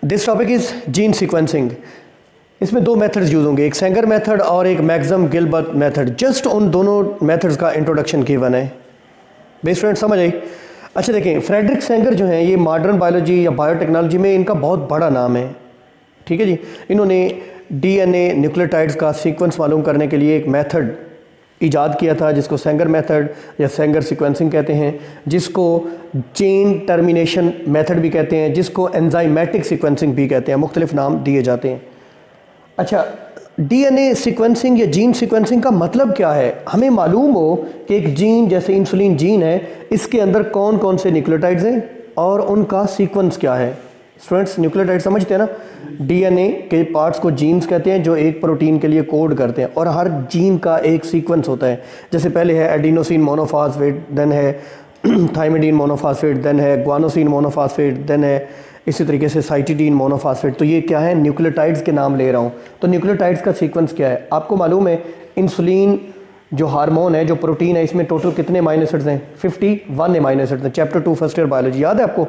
This topic is gene sequencing. इसमें दो methods use होंगे, एक सेंगर मेथड और एक मैक्सम गिलबर्ट मेथड। जस्ट उन दोनों मेथड्स का इंट्रोडक्शन गिवन है। बेस्ट स्टूडेंट समझ आई? अच्छा देखें, फ्रेडरिक सेंगर जो हैं ये मॉडर्न बायोलॉजी या बायोटेक्नोलॉजी में इनका बहुत बड़ा नाम है। ठीक है जी। इन्होंने डीएनए न्यूक्लियोटाइड्स का सीक्वेंस मालूम करने के लिए एक मेथड इजाद किया था जिसको सेंगर मेथड या सेंगर सीक्वेंसिंग कहते हैं, जिसको चेन टर्मिनेशन मेथड भी कहते हैं, जिसको एंजाइमेटिक सीक्वेंसिंग भी कहते हैं। मुख्तलिफ नाम दिए जाते हैं। अच्छा, डीएनए सीक्वेंसिंग या जीन सीक्वेंसिंग का मतलब क्या है? हमें मालूम हो कि एक जीन जैसे इंसुलिन जीन है, इसके अंदर कौन कौन से न्यूक्लियोटाइड्स हैं और उनका सीक्वेंस क्या है। स्टूडेंट्स न्यूक्लियोटाइड समझते हैं ना? डीएनए के पार्ट्स को जीन्स कहते हैं जो एक प्रोटीन के लिए कोड करते हैं, और हर जीन का एक सीक्वेंस होता है। जैसे पहले है एडिनोसिन मोनोफॉस्फेट, देन है थाइमिडीन मोनोफॉस्फेट, देन है ग्वानोसिन मोनोफॉस्फेट, देन है इसी तरीके से साइटिडीन मोनोफॉस्फेट। तो ये क्या है? न्यूक्लियोटाइड्स के नाम ले रहा हूँ। तो न्यूक्लियोटाइड्स का सीक्वेंस क्या है? आपको मालूम है इंसुलिन जो हार्मोन है, जो प्रोटीन है, इसमें टोटल कितने अमीनो एसिड्स हैं? 51 अमीनो एसिड्स हैं। चैप्टर 2 फर्स्ट ईयर बायोलॉजी याद है आपको?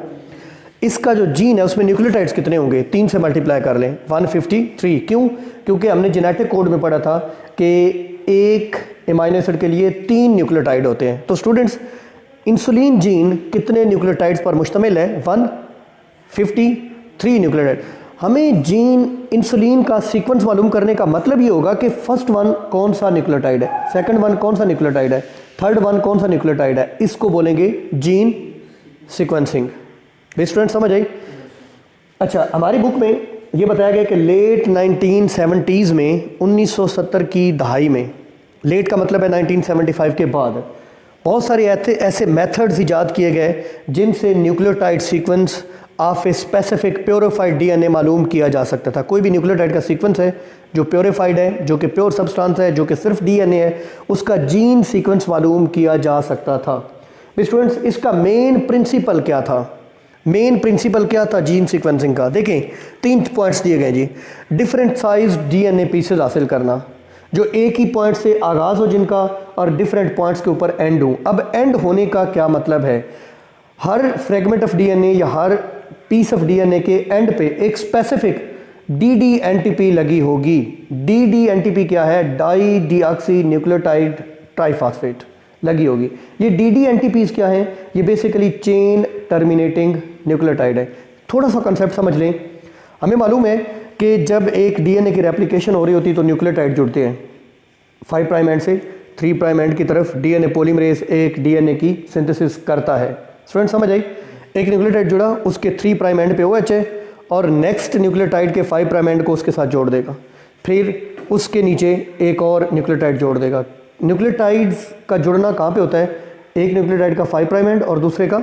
इसका जो जीन है उसमें न्यूक्लियोटाइड्स कितने होंगे? 3 से मल्टीप्लाई कर लें, 153। क्यों? क्योंकि हमने जेनेटिक कोड में पढ़ा था कि एक अमीनो एसिड के लिए 3 न्यूक्लियोटाइड होते हैं। तो स्टूडेंट्स, इंसुलिन जीन कितने न्यूक्लियोटाइड्स पर मुश्तमिल है? 153 न्यूक्लियोटाइड। हमें जीन इंसुलिन का सीक्वेंस मालूम करने का मतलब ये होगा कि फर्स्ट वन कौन सा न्यूक्लियोटाइड है, सेकंड वन कौन सा न्यूक्लियोटाइड है, थर्ड वन कौन सा न्यूक्लियोटाइड है। इसको बोलेंगे जीन सीक्वेंसिंग। बेस्ट स्टूडेंट समझ आई? अच्छा, हमारी बुक में ये बताया गया कि लेट 1970s में, 1970 की दहाई में, लेट का मतलब है 1975 के बाद, बहुत सारे ऐसे मेथड्स इजाद किए गए जिनसे nucleotide sequence of a specific purified DNA मालूम किया जा सकता था। कोई भी न्यूक्लियोटाइड का सीक्वेंस है जो प्योरीफाइड है, जो कि प्योर सब्सटेंस है, जो कि सिर्फ डीएनए है, उसका जीन सीक्वेंस मालूम किया जा सकता था। स्टूडेंट्स, इसका मेन प्रिंसिपल क्या था? मेन प्रिंसिपल क्या था जीन सीक्वेंसिंग का? देखें, 3 पॉइंट्स दिए गए जी। डिफरेंट साइज डीएनए पीसेस हासिल करना, जो एक ही पॉइंट से आगाज़ हो जिनका, और डिफरेंट पॉइंट्स के ऊपर एंड हो। अब एंड होने का क्या मतलब है? हर फ्रेगमेंट ऑफ डीएनए या हर पीस ऑफ डीएनए के एंड पे एक स्पेसिफिक डीडीएनटीपी लगी होगी। डीडीएनटीपी क्या है? डाई डीऑक्सी न्यूक्लियोटाइड ट्राइफॉस्फेट लगी होगी। ये डीडीएनटीपीज क्या है? ये बेसिकली चेन टर्मिनेटिंग न्यूक्लियोटाइड है। थोड़ा सा कंसेप्ट समझ लें। हमें मालूम है कि जब एक डीएनए की रेप्लिकेशन हो रही होती है तो न्यूक्लियोटाइड जुड़ते हैं 5 प्राइम एंड से 3 प्राइम एंड की तरफ। डीएनए पॉलीमरेज एक डीएनए की सिंथेसिस करता है। स्टूडेंट समझ आई? एक न्यूक्लियोटाइड जुड़ा, उसके 3 प्राइम एंड पे OH है, और नेक्स्ट न्यूक्लियोटाइड के 5 प्राइम एंड को उसके साथ जोड़ देगा, फिर उसके नीचे एक और न्यूक्लियोटाइड जोड़ देगा। न्यूक्लियोटाइड्स का जुड़ना कहाँ पे होता है? एक न्यूक्लियोटाइड का 5 प्राइम एंड और दूसरे का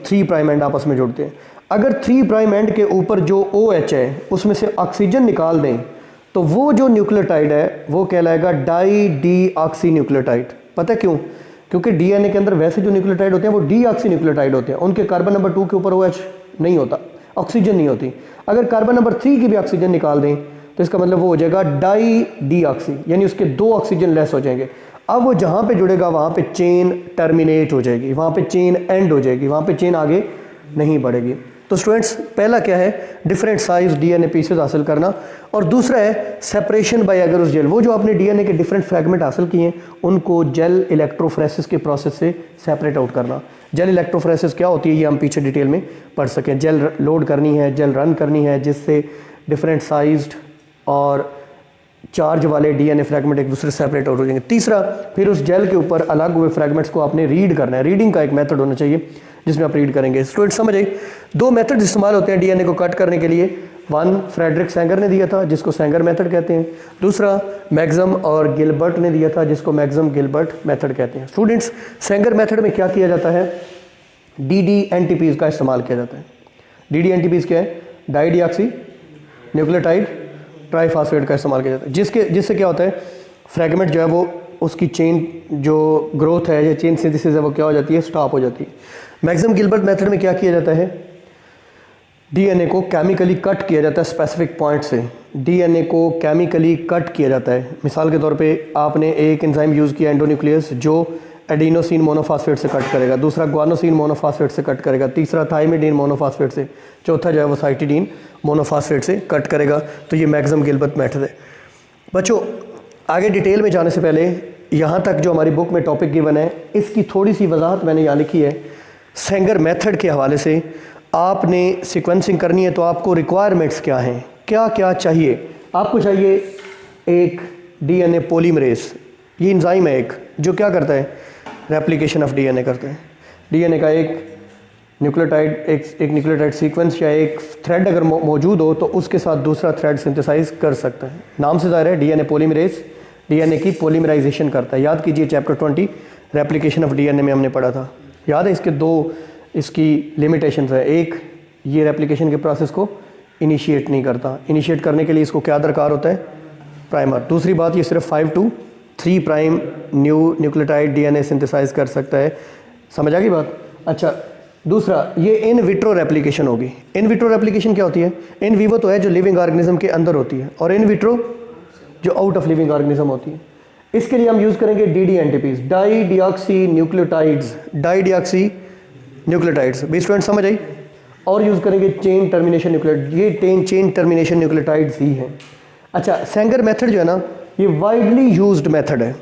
3 प्राइम एंड आपस में जुड़ते हैं। अगर 3 प्राइम एंड के ऊपर जो OH है उसमें से ऑक्सीजन निकाल दें तो वो जो न्यूक्लियोटाइड है वो कहलाएगा डाई डीऑक्सी न्यूक्लियोटाइड। पता है क्यों? क्योंकि डीएनए के अंदर वैसे जो न्यूक्लियोटाइड होते हैं वो डीऑक्सी न्यूक्लियोटाइड होते हैं। उनके कार्बन नंबर 2 के ऊपर OH नहीं होता, ऑक्सीजन नहीं होती। अगर कार्बन नंबर 3 की भी ऑक्सीजन निकाल दें तो इसका मतलब वो हो जाएगा डाई डीऑक्सी, यानी उसके 2 ऑक्सीजन लेस हो जाएंगे। अब वो जहाँ पे जुड़ेगा वहाँ पे चेन टर्मिनेट हो जाएगी, वहाँ पे चेन एंड हो जाएगी, वहाँ पे चेन आगे नहीं बढ़ेगी। तो स्टूडेंट्स, पहला क्या है? डिफरेंट साइज डीएनए पीसेस हासिल करना, और दूसरा है सेपरेशन बाय एगरोस जेल। वो जो आपने डीएनए के डिफरेंट फ्रैगमेंट हासिल किए हैं उनको जेल इलेक्ट्रोफोरेसिस के प्रोसेस से सेपरेट आउट करना। जेल इलेक्ट्रोफोरेसिस क्या होती है ये हम पीछे डिटेल में पढ़ सकें। जेल लोड करनी है, जेल रन करनी है, जिससे डिफरेंट साइज्ड और चार्ज वाले डीएनए फ्रैगमेंट एक दूसरे से सेपरेट आउट हो जाएंगे। तीसरा, फिर उस जेल के ऊपर अलग हुए फ्रैगमेंट्स को आपने रीड करना है। रीडिंग का एक मेथड होना चाहिए जिसमें आप रीड करेंगे। स्टूडेंट समझ आई? 2 मेथड इस्तेमाल होते हैं डीएनए को कट करने के लिए। वन फ्रेडरिक सेंगर ने दिया था जिसको सेंगर मेथड कहते हैं, दूसरा मैक्सम और गिलबर्ट ने दिया था जिसको मैक्सम गिलबर्ट मेथड कहते हैं। स्टूडेंट्स, सेंगर मेथड में क्या किया जाता है? डीडीएनटीपीज का इस्तेमाल किया जाता है। डीडीएनटीपीज क्या है? डाई डीऑक्सी न्यूक्लियोटाइड ट्राइफॉस्फेट का इस्तेमाल किया जाता है, जिससे क्या होता है? फ्रैगमेंट जो है वो उसकी चेन जो ग्रोथ है या चेन सिंथेसिस है वो क्या हो जाती है? स्टॉप हो जाती है। मैक्सम गिलबर्ट मेथड में क्या किया जाता है? डीएनए को केमिकली कट किया जाता है स्पेसिफिक पॉइंट से। डीएनए को केमिकली कट किया जाता है। मिसाल के तौर पे आपने एक एंजाइम यूज़ किया एंडोन्यूक्लियस जो एडिनोसिन मोनोफॉस्फेट से कट करेगा, दूसरा ग्वानोसिन मोनोफॉस्फेट से कट करेगा, तीसरा थाइमिडीन मोनोफॉस्फेट से, चौथा जो है वो साइटिडीन मोनोफॉस्फेट से कट करेगा। तो ये मैक्सम गिल्बर्ट मेथड है। बच्चों आगे डिटेल में जाने से पहले यहाँ तक जो हमारी बुक में टॉपिक गिवन है इसकी थोड़ी सी वजाहत मैंने यहाँ लिखी है। सेंगर मेथड के हवाले से आपने सीक्वेंसिंग करनी है तो आपको रिक्वायरमेंट्स क्या हैं, क्या क्या चाहिए। आपको चाहिए एक डीएनए पॉलीमरेज, ये एंजाइम है एक जो क्या करता है, रेप्लिकेशन ऑफ डीएनए करता है। डीएनए का एक न्यूक्लियोटाइड एक न्यूक्लियोटाइड सीक्वेंस या एक थ्रेड अगर मौजूद हो तो उसके साथ दूसरा थ्रेड सिंथेसाइज कर सकता है। नाम से ज़ाहिर है डीएनए पॉलीमरेज डीएनए की पॉलीमराइजेशन करता है। याद कीजिए चैप्टर 20 रेप्लिकेशन ऑफ डीएनए में हमने पढ़ा था। याद है इसके दो इसकी लिमिटेशंस है। एक, ये रेप्लिकेशन के प्रोसेस को इनिशिएट नहीं करता। इनिशिएट करने के लिए इसको क्या दरकार होता है, प्राइमर। दूसरी बात, ये सिर्फ 5 to 3 prime nucleotide DNA synthesize कर सकता है। समझ आ गई बात। अच्छा, दूसरा ये इन विट्रो रेप्लिकेशन होगी। इन विट्रो रेप्लिकेशन क्या होती है, इन वीवो तो है जो लिविंग ऑर्गेनिज्म के अंदर होती है, और इन विट्रो जो आउट ऑफ लिविंग ऑर्गेनिज्म होती है। इसके लिए हम यूज़ करेंगे D NTPs, di deoxy nucleotides, di deoxy nucleotides. भी स्टूडेंट समझ आई। और यूज़ करेंगे चेन टर्मिनेशन न्यूक्लियोटाइड, ये चेन टर्मिनेशन न्यूक्लियोटाइड्स ही हैं। अच्छा, सेंगर मेथड जो है ना ये वाइडली यूज्ड मेथड है,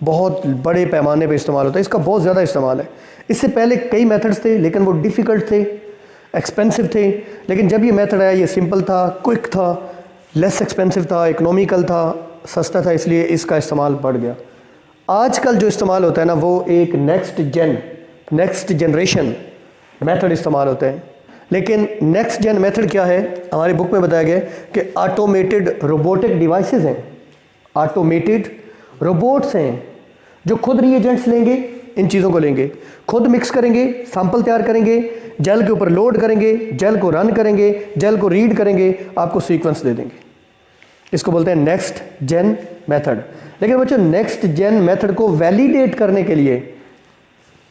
बहुत बड़े पैमाने पे इस्तेमाल होता है, इसका बहुत ज़्यादा इस्तेमाल है। इससे पहले कई मेथड्स थे लेकिन वो डिफ़िकल्ट थे, एक्सपेंसिव थे, लेकिन जब ये मेथड आया ये सिंपल था, क्विक था, लेस एक्सपेंसिव था, इकोनॉमिकल था, सस्ता था, इसलिए इसका इस्तेमाल बढ़ गया। आजकल जो इस्तेमाल होता है ना वो एक नेक्स्ट जनरेशन मेथड इस्तेमाल होते हैं। लेकिन नेक्स्ट जेन मेथड क्या है, हमारी बुक में बताया गया कि ऑटोमेटेड रोबोटिक डिवाइसेस हैं, ऑटोमेटेड रोबोट्स हैं जो खुद रिएजेंट्स लेंगे, इन चीज़ों को लेंगे, खुद मिक्स करेंगे, सैंपल तैयार करेंगे, जेल के ऊपर लोड करेंगे, जेल को रन करेंगे, जेल को रीड करेंगे, आपको सीक्वेंस दे देंगे। इसको बोलते हैं नेक्स्ट जेन मेथड। लेकिन बच्चों नेक्स्ट जेन मेथड को वैलिडेट करने के लिए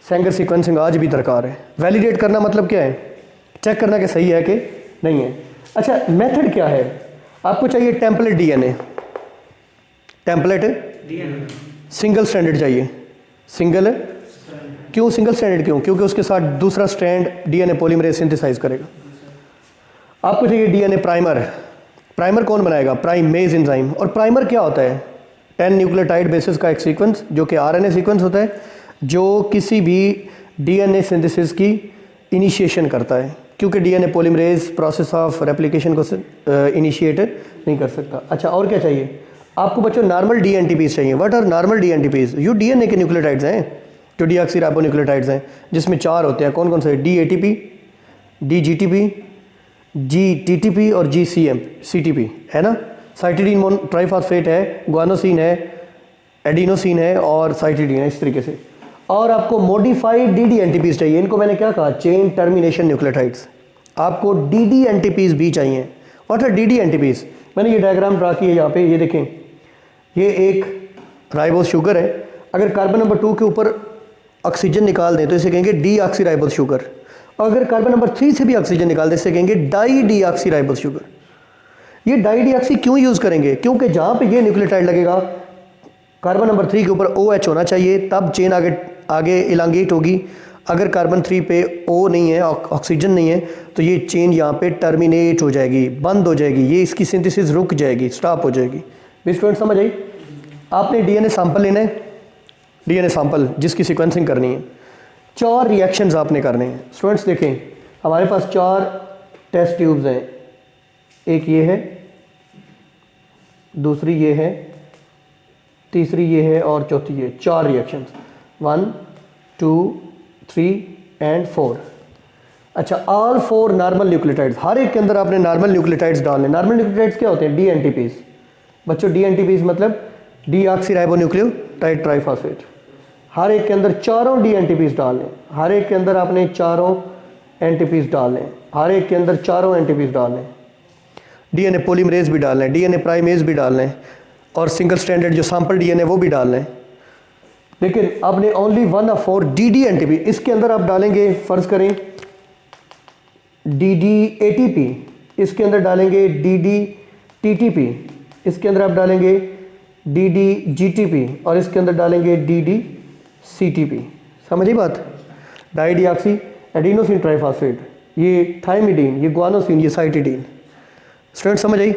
सेंगर सीक्वेंसिंग आज भी दरकार है। वैलिडेट करना मतलब क्या है, चेक करना कि सही है कि नहीं है। अच्छा, मेथड क्या है, आपको चाहिए template DNA, template single stranded चाहिए। सिंगल क्यों, सिंगल स्ट्रैंडेड क्यों, क्योंकि उसके साथ दूसरा स्ट्रैंड डीएनए पॉलीमरेज सिंथेसाइज करेगा। आपको चाहिए डीएनए प्राइमर। प्राइमर कौन बनाएगा, प्राइमेज एंजाइम। और प्राइमर क्या होता है, 10 न्यूक्लियोटाइड बेसिस का एक सीक्वेंस जो कि आरएनए सीक्वेंस होता है, जो किसी भी डीएनए सिंथेसिस की इनिशिएशन करता है, क्योंकि DNA polymerase process of replication को इनिशिएट नहीं कर सकता। अच्छा, और क्या चाहिए आपको बच्चों, नॉर्मल डीएनटीपीज चाहिए। व्हाट आर नॉर्मल डीएनटीपीज, ये डीएनए के न्यूक्लियोटाइड्स हैं जो डीऑक्सीराइबोन्यूक्लियोटाइड्स हैं, जिसमें 4 होते हैं। कौन कौन से, डीएटीपी, डीजीटीपी, जीटीटीपी और जीसीटीपी है ना। साइटिडीन ट्राइफॉस्फेट है, ग्वानोसिन है, एडिनोसिन है और साइटिडीन है, इस तरीके से। और आपको मॉडिफाइड डीडीएनटीपीज चाहिए। इनको मैंने क्या कहा, चेन टर्मिनेशन न्यूक्लियोटाइड्स। आपको डीडीएनटीपीज भी चाहिए। व्हाट आर डीडीएनटीपीज, मैंने ये डायग्राम ड्रा किया यहाँ पे, ये देखें, ये एक राइबोस शुगर है। अगर कार्बन नंबर 2 के ऊपर ऑक्सीजन निकाल दें तो इसे कहेंगे डीऑक्सीराइबोस शुगर, और अगर कार्बन नंबर 3 से भी ऑक्सीजन निकाल दें इसे कहेंगे डाई डीऑक्सीराइबोस शुगर। ये डाई डीऑक्सी क्यों यूज़ करेंगे, क्योंकि जहाँ पे ये न्यूक्लियोटाइड लगेगा कार्बन नंबर 3 के ऊपर OH होना चाहिए, तब चेन आगे इलांगेट होगी। अगर कार्बन 3 पे O नहीं है, ऑक्सीजन नहीं है, तो ये चेन यहाँ पे टर्मिनेट हो जाएगी, बंद हो जाएगी, ये इसकी सिंथेसिस रुक जाएगी, स्टॉप हो जाएगी। स्टूडेंट समझ आई। आपने डीएनए सैंपल लेना है, डीएनए सैंपल जिसकी सीक्वेंसिंग करनी है, 4 रिएक्शंस आपने करने हैं। स्टूडेंट्स देखें, हमारे पास 4 टेस्ट ट्यूब्स हैं, एक ये है, दूसरी ये है, तीसरी ये है और चौथी ये। 4 रिएक्शंस, 1 2 3 एंड 4। अच्छा, ऑल 4 नॉर्मल न्यूक्लियोटाइड्स, हर एक के अंदर आपने नॉर्मल न्यूक्लियोटाइड्स डालने। नॉर्मल न्यूक्लियोटाइड्स क्या होते हैं, डीएनटीपीज। बच्चों डीएनटीपीज मतलब डीऑक्सीराइबोन्यूक्लियोटाइड ट्राइफॉस्फेट। हर एक के अंदर 4 डीएनटीपीज डालने, हर एक के अंदर आपने 4 एनटीपीज डालने, हर एक के अंदर 4 एनटीपीज डालने। डीएनए पॉलीमरेज भी डालना है, डीएनए प्राइमेज भी डालना है, और सिंगल स्ट्रैंडेड जो सैंपल डीएनए वो भी डालना है। लेकिन आपने ओनली 1 ऑफ 4 डीडीएनटीपी, इसके अंदर आप डालेंगे, फर्ज करें डीडीएटीपी, इसके अंदर डालेंगे डीडीटीटीपी, इसके अंदर आप डालेंगे डीडीजीटीपी और इसके अंदर डालेंगे डीडीसीटीपी। समझिए बात। डाई डीऑक्सी एडिनोसिन ट्राइफॉस्फेट, ये थाइमिडीन, ये ग्वानोसिन, ये साइटिडीन। स्टूडेंट समझ आई?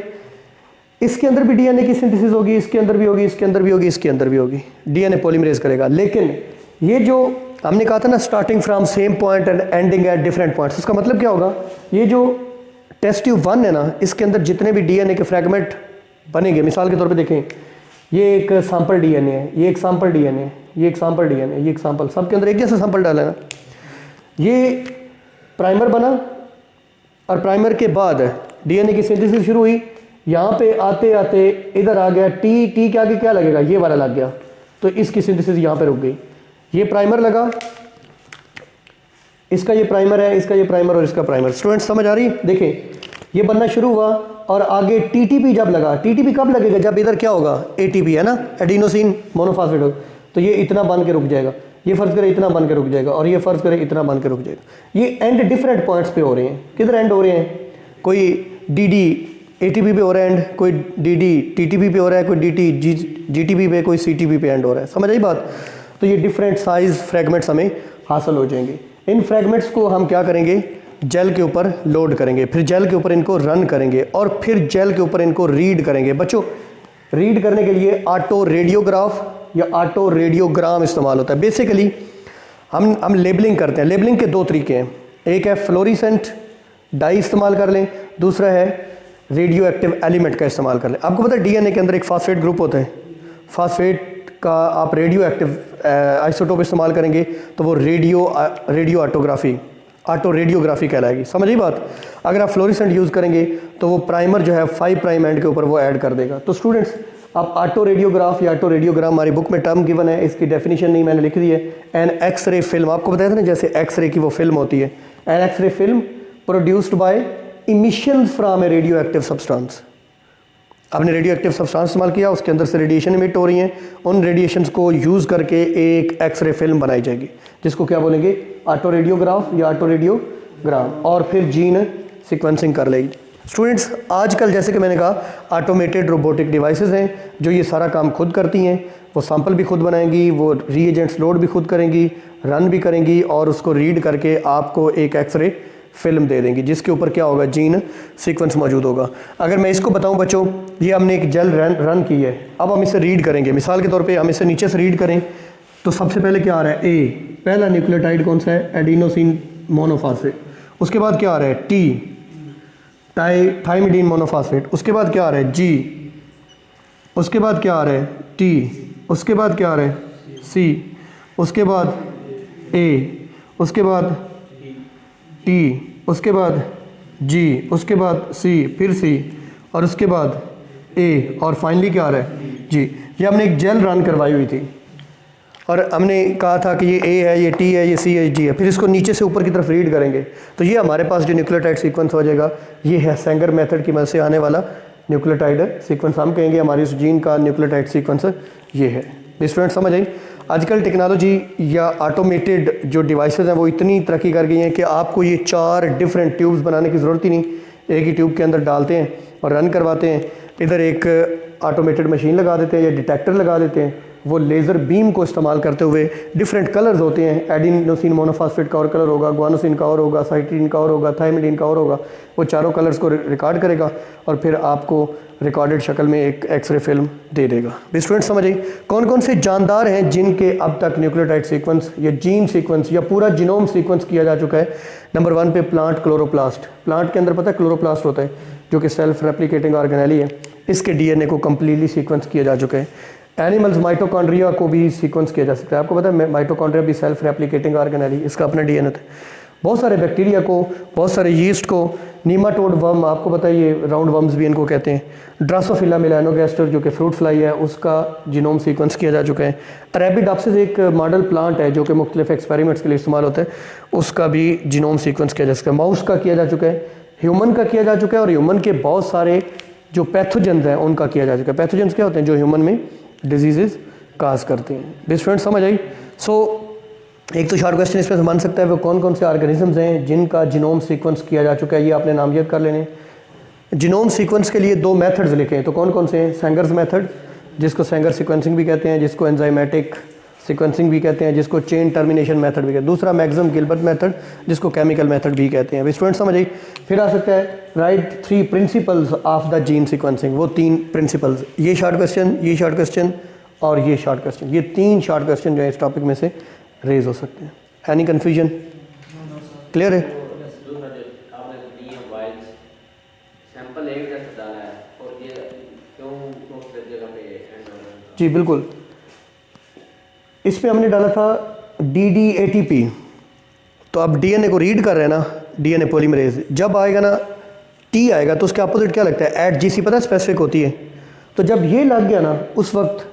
इसके अंदर भी डीएनए की सिंथेसिस होगी, इसके अंदर भी होगी, इसके अंदर भी होगी, इसके अंदर भी होगी, डीएनए पॉलीमरेज करेगा। लेकिन ये जो हमने कहा था ना starting from same point and ending at different points, इसका मतलब क्या होगा? ये जो टेस्ट ट्यूब 1 है ना, इसके अंदर जितने भी डीएनए के फ्रैगमेंट बनेंगे, मिसाल के तौर पे देखें, ये एक सैंपल डीएनए है, ये एक सैंपल डीएनए है, ये एक सैंपल डीएनए, ये एक सैंपल, सबके अंदर एक जैसा सैंपल डाला है ना। ये प्राइमर बना और प्राइमर के बाद डीएनए की सिंथेसिस शुरू हुई, यहाँ पे आते आते इधर आ गया टी के आगे क्या लगेगा? ये वाला लग गया, तो इसकी सिंथेसिस यहाँ पे रुक गई। ये प्राइमर लगा, इसका ये प्राइमर है, इसका ये प्राइमर और इसका प्राइमर। स्टूडेंट्स समझ आ रही? देखें ये बनना शुरू हुआ और आगे टीटीपी जब लगा, टीटीपी कब लगेगा? जब इधर क्या होगा? एटीपी है ना, एडिनोसिन मोनोफॉस्फेट होगा, तो ये इतना बन के रुक जाएगा, ये फर्ज करे इतना बन के रुक जाएगा, और ये फर्ज करे इतना बन के रुक जाएगा। ये एंड डिफरेंट पॉइंट्स पे हो रहे हैं। किधर एंड हो रहे हैं? कोई डीडी एटीपी पे हो रहा है एंड, कोई डीडी टीटीपी पे हो रहा है, कोई डीटी जीटीपी पे, कोई सीटीपी पे एंड हो रहा है। समझ आई बात? तो ये डिफरेंट साइज फ्रैगमेंट्स हमें हासिल हो जाएंगे। इन फ्रैगमेंट्स को हम क्या करेंगे? जेल के ऊपर लोड करेंगे, फिर जेल के ऊपर इनको रन करेंगे और फिर जेल के ऊपर इनको रीड करेंगे। बच्चों रीड करने के लिए ऑटो रेडियोग्राफ या ऑटो रेडियोग्राम इस्तेमाल होता है। बेसिकली हम लेबलिंग करते हैं। लेबलिंग के दो तरीके हैं, एक है फ्लोरिसेंट डाई इस्तेमाल कर लें, दूसरा है रेडियो एक्टिव एलिमेंट का इस्तेमाल कर लें। आपको पता है डीएनए के अंदर एक फास्फेट ग्रुप होता है, फास्फेट का आप रेडियो एक्टिव आइसोटोप इस्तेमाल करेंगे तो वो रेडियो ऑटो रेडियोग्राफी कहलाएगी। समझ आई बात? अगर आप फ्लोरिसेंट यूज़ करेंगे तो वो प्राइमर जो है 5 प्राइम एंड के ऊपर वो ऐड कर देगा। तो स्टूडेंट्स आप ऑटो रेडियोग्राफ या ऑटो रेडियोग्राम, हमारी बुक में टर्म गिवन है, इसकी डेफिनेशन नहीं मैंने लिख दी है। एन एक्सरे फिल्म, आपको बताया था ना जैसे एक्सरे की वो फिल्म होती है, an X-ray film produced by emission from a radio active substance. आपने रेडियो एक्टिव सब्सटेंस इस्तेमाल किया, उसके अंदर से रेडिएशन इमिट हो रही हैं, उन रेडिएशंस को यूज़ करके एक एक्सरे फिल्म बनाई जाएगी जिसको क्या बोलेंगे? ऑटो रेडियोग्राफ या ऑटो रेडियोग्राम, और फिर जीन सीक्वेंसिंग कर लेगी। स्टूडेंट्स आजकल जैसे कि मैंने कहा ऑटोमेटेड रोबोटिक डिवाइसेस हैं जो ये सारा काम खुद करती हैं। वो सैंपल भी खुद बनाएंगी, वो रीएजेंट्स लोड भी खुद करेंगी, रन भी करेंगी और उसको रीड करके आपको एक एक्सरे फिल्म दे देंगी जिसके ऊपर क्या होगा? जीन सीक्वेंस मौजूद होगा। अगर मैं इसको बताऊं बच्चों, ये हमने एक जेल रन की है, अब हम इसे रीड करेंगे। मिसाल के तौर पे हम इसे नीचे से रीड करें तो सबसे पहले क्या आ रहा है? ए, पहला न्यूक्लियोटाइड कौन सा है? Adenosine monophosphate. उसके बाद क्या आ रहा है? T, thymidine monophosphate. उसके बाद क्या आ रहा है? जी। उसके बाद क्या आ रहा है? टी। उसके बाद क्या आ रहा है? सी। उसके बाद ए। उसके बाद टी। उसके बाद जी। उसके बाद सी, फिर सी, और उसके बाद ए, और फाइनली क्या आ रहा है? जी। ये हमने एक जेल रन करवाई हुई थी और हमने कहा था कि ये ए है, ये टी है, ये सी है, जी है। फिर इसको नीचे से ऊपर की तरफ रीड करेंगे तो ये हमारे पास जो न्यूक्लियोटाइड सीक्वेंस हो जाएगा ये है सेंगर मेथड की मदद से आने वाला न्यूक्लियोटाइड सीक्वेंस। हम कहेंगे हमारी उस जीन का न्यूक्लियोटाइड सीक्वेंस ये है। स्टूडेंट समझ आई? आजकल टेक्नोलॉजी या ऑटोमेटेड जो डिवाइसेस हैं वो इतनी तरक्की कर गई हैं कि आपको ये 4 डिफरेंट ट्यूब्स बनाने की ज़रूरत ही नहीं, एक ही ट्यूब के अंदर डालते हैं और रन करवाते हैं। इधर एक ऑटोमेटेड मशीन लगा देते हैं या डिटेक्टर लगा देते हैं, वो लेज़र बीम को इस्तेमाल करते हुए डिफरेंट कलर्स होते हैं। एडिनोसिन मोनोफॉस्फेट का और कलर होगा, गुआनोसिन का और होगा, साइटिन का और होगा, थाइमिडीन का और होगा। वो चारों कलर्स को रिकॉर्ड करेगा और फिर आपको रिकॉर्डेड शक्ल में एक एक्सरे फिल्म दे देगा। स्टूडेंट समझ आई? कौन कौन से जानदार हैं जिनके अब तक न्यूक्लियोटाइड सीक्वेंस या जीन सीक्वेंस या पूरा जीनोम सीक्वेंस किया जा चुका है? नंबर 1 पे प्लांट क्लोरोप्लास्ट। प्लांट के अंदर पता है क्लोरोप्लास्ट होता है जो कि सेल्फ रेप्लिकेटिंग ऑर्गेनेली है, इसके डीएनए को कम्प्लीटली सीक्वेंस किया जा चुका है। एनिमल्स माइटोकॉन्ड्रिया को भी सीक्वेंस किया जा सकता है। आपको पता है माइटोकॉन्ड्रिया भी सेल्फ रेप्लिकेटिंग ऑर्गेनेली, इसका अपना डीएनए होता है। बहुत सारे बैक्टीरिया को, बहुत सारे यीस्ट को, नीमाटोड वर्म, आपको पता है ये राउंड वर्म्स भी इनको कहते हैं। ड्रासोफिला मेलानोगैस्टर जो कि फ्रूट फ्लाई है, उसका जीनोम सीक्वेंस किया जा चुका है। अरेबिडोप्सिस एक मॉडल प्लांट है जो कि मुख्तलिफ एक्सपेरिमेंट्स के लिए इस्तेमाल होता है, उसका भी जीनोम सीक्वेंस किया जा सकता है। माउस का किया जा चुका है, ह्यूमन का किया जा चुका है और ह्यूमन के बहुत सारे जो पैथोजेंस हैं उनका किया जा चुका है। पैथोजेंस क्या होते हैं? जो ह्यूमन में डिजीजेज काज करते हैं। बेस्ट फ्रेंड समझ आई? एक तो शॉर्ट क्वेश्चन इसमें से बन सकता है वो कौन कौन से ऑर्गेनिजम्स हैं जिनका जीनोम सीक्वेंस किया जा चुका है, ये आपने नामजद कर लेने। जीनोम सीक्वेंस के लिए 2 मेथड्स लिखे हैं, तो कौन कौन से हैं? सेंगर्स मेथड, जिसको सेंगर सीक्वेंसिंग भी कहते हैं, जिसको एंजाइमेटिक सीक्वेंसिंग भी कहते हैं, जिसको चेन टर्मिनेशन मेथड भी कहते हैं। दूसरा मैक्सम गिल्बर्ट मेथड, जिसको केमिकल मेथड भी कहते हैं। स्टूडेंट समझ आई। फिर आ सकता है right 3 principles of the gene sequencing, वो 3 प्रिंसिपल्स, ये शॉर्ट क्वेश्चन, ये शॉर्ट क्वेश्चन और ये शॉर्ट क्वेश्चन, ये 3 शॉर्ट क्वेश्चन जो है इस टॉपिक में से रेज हो सकते हैं। Any confusion? क्लियर है? जी बिल्कुल, इस पे हमने डाला था DDATP। तो अब DNA को रीड कर रहे हैं ना, DNA पॉलीमरेज, जब आएगा ना T आएगा तो उसके अपोजिट क्या लगता है, @GC, पता है स्पेसिफिक होती है। तो जब ये लग गया ना उस वक्त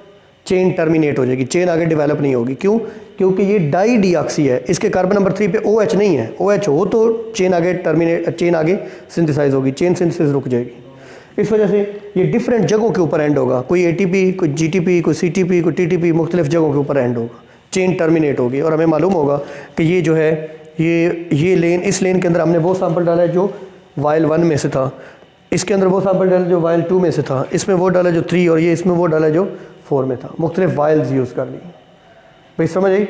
चेन टर्मिनेट हो जाएगी, चेन आगे डेवलप नहीं होगी। क्यों? क्योंकि ये डाई डीऑक्सी है, इसके कार्बन नंबर 3 पे OH नहीं है। OH हो तो चेन आगे सिंथेसाइज होगी, चेन सिंथेसिस रुक जाएगी। इस वजह से ये डिफरेंट जगहों के ऊपर एंड होगा, कोई ATP, कोई GTP, कोई CTP, कोई TTP, मुख्तलिफ जगहों के ऊपर एंड होगा, चेन टर्मिनेट होगी। और हमें मालूम होगा कि ये जो है ये लेन, इस लेन के अंदर हमने वो सैंपल डाला है जो वाइल 1 में से था, इसके अंदर वो सैंपल डाला जो वाइल 2 में से था, इसमें वो डाला जो 3, और ये इसमें वो डाला जो 4 में था। मुख्तलिफ वाइल्स यूज़ कर ली। भाई समझ आई?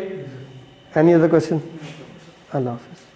Any other question? अल्लाह हाफ़िज़।